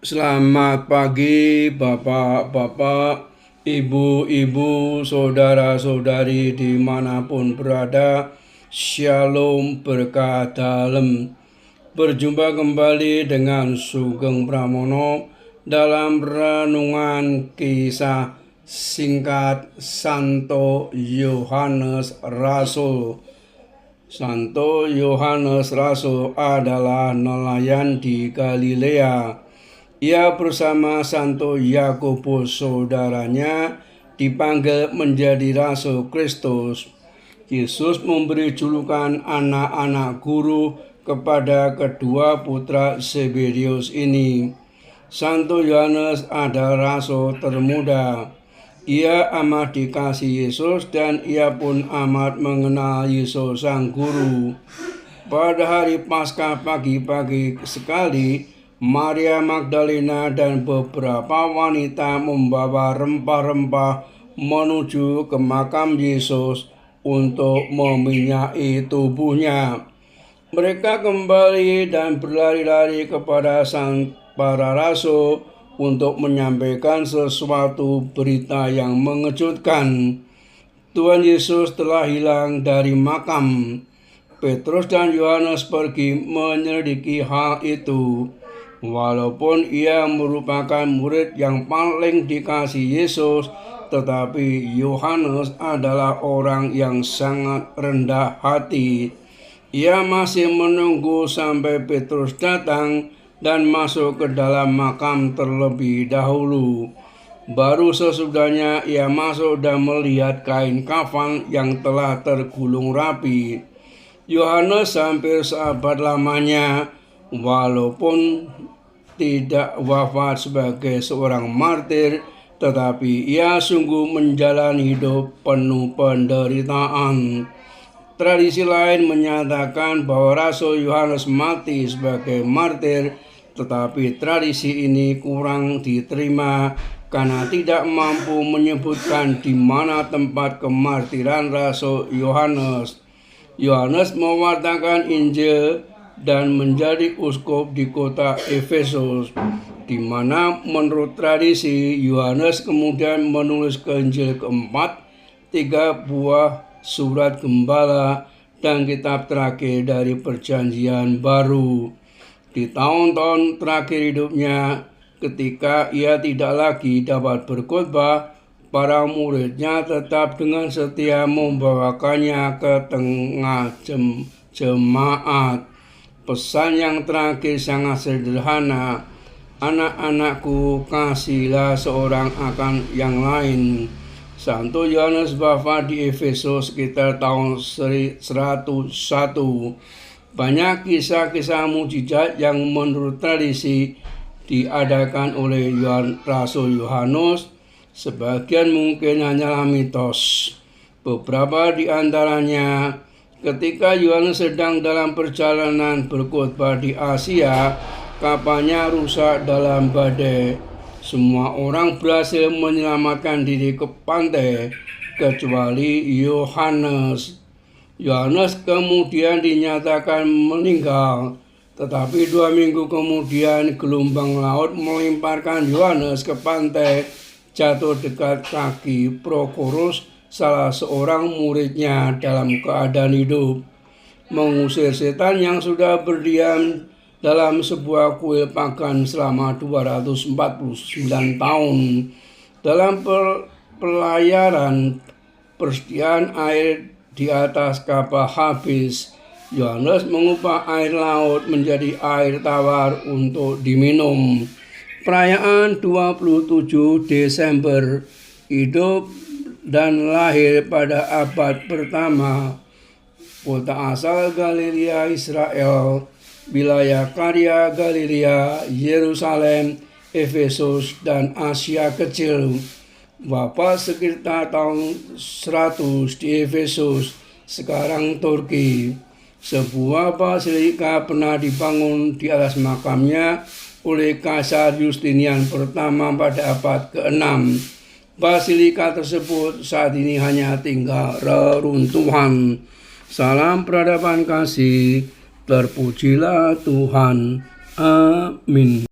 Selamat pagi Bapak-Bapak, Ibu-ibu, saudara-saudari dimanapun berada. Shalom berkah dalem. Berjumpa kembali dengan Sugeng Pramono dalam renungan kisah singkat Santo Yohanes Rasul. Santo Yohanes Rasul adalah nelayan di Galilea. Ia bersama Santo Yakobus saudaranya dipanggil menjadi Rasul Kristus. Yesus memberi julukan anak-anak guru kepada kedua putra Zebedius ini. Santo Yohanes adalah rasul termuda. Ia amat dikasihi Yesus dan ia pun amat mengenal Yesus sang guru. Pada hari Paskah pagi-pagi sekali, Maria Magdalena dan beberapa wanita membawa rempah-rempah menuju ke makam Yesus untuk meminyaki tubuhnya. Mereka kembali dan berlari-lari kepada para rasul untuk menyampaikan sesuatu berita yang mengejutkan. Tuhan Yesus telah hilang dari makam. Petrus dan Yohanes pergi menyelidiki hal itu. Walaupun ia merupakan murid yang paling dikasihi Yesus, tetapi Yohanes adalah orang yang sangat rendah hati. Ia masih menunggu sampai Petrus datang dan masuk ke dalam makam terlebih dahulu. Baru sesudahnya ia masuk dan melihat kain kafan yang telah tergulung rapi. Yohanes hampir seabad lamanya, walaupun tidak wafat sebagai seorang martir, tetapi ia sungguh menjalani hidup penuh penderitaan. Tradisi lain menyatakan bahwa Rasul Yohanes mati sebagai martir, tetapi tradisi ini kurang diterima karena tidak mampu menyebutkan di mana tempat kemartiran Rasul Yohanes. Yohanes mewartakan Injil dan menjadi uskup di kota Efesus, di mana menurut tradisi Yohanes kemudian menulis Injil keempat, 3 buah surat gembala, dan kitab terakhir dari Perjanjian Baru. Di tahun-tahun terakhir hidupnya, ketika ia tidak lagi dapat berkhotbah, para muridnya tetap dengan setia membawakannya ke tengah jemaat. Pesan yang terakhir sangat sederhana. Anak-anakku, kasihilah seorang akan yang lain. Santo Yohanes wafat di Efesus sekitar tahun 101. Banyak kisah-kisah mujizat yang menurut tradisi diadakan oleh Rasul Yohanes. Sebagian mungkin hanyalah mitos. Beberapa di antaranya, ketika Yohanes sedang dalam perjalanan berkhotbah di Asia, kapalnya rusak dalam badai. Semua orang berhasil menyelamatkan diri ke pantai, kecuali Yohanes. Yohanes kemudian dinyatakan meninggal, tetapi 2 minggu kemudian gelombang laut melemparkan Yohanes ke pantai, jatuh dekat kaki Prokorus, salah seorang muridnya dalam keadaan hidup. Mengusir setan yang sudah berdiam dalam sebuah kuil pagan selama 249 tahun. Dalam pelayaran persediaan air di atas kapal habis, Yohanes mengubah air laut menjadi air tawar untuk diminum. Perayaan 27 Desember, hidup dan lahir pada abad pertama. Kota asal Galilea Israel, wilayah karya Galilea, Yerusalem, Efesus, dan Asia Kecil. Wafat sekitar tahun 100 di Efesus, sekarang Turki. Sebuah basilika pernah dibangun di atas makamnya oleh Kaisar Justinian pertama pada abad ke-6. Basilika tersebut saat ini hanya tinggal reruntuhan. Salam peradaban kasih, terpujilah Tuhan. Amin.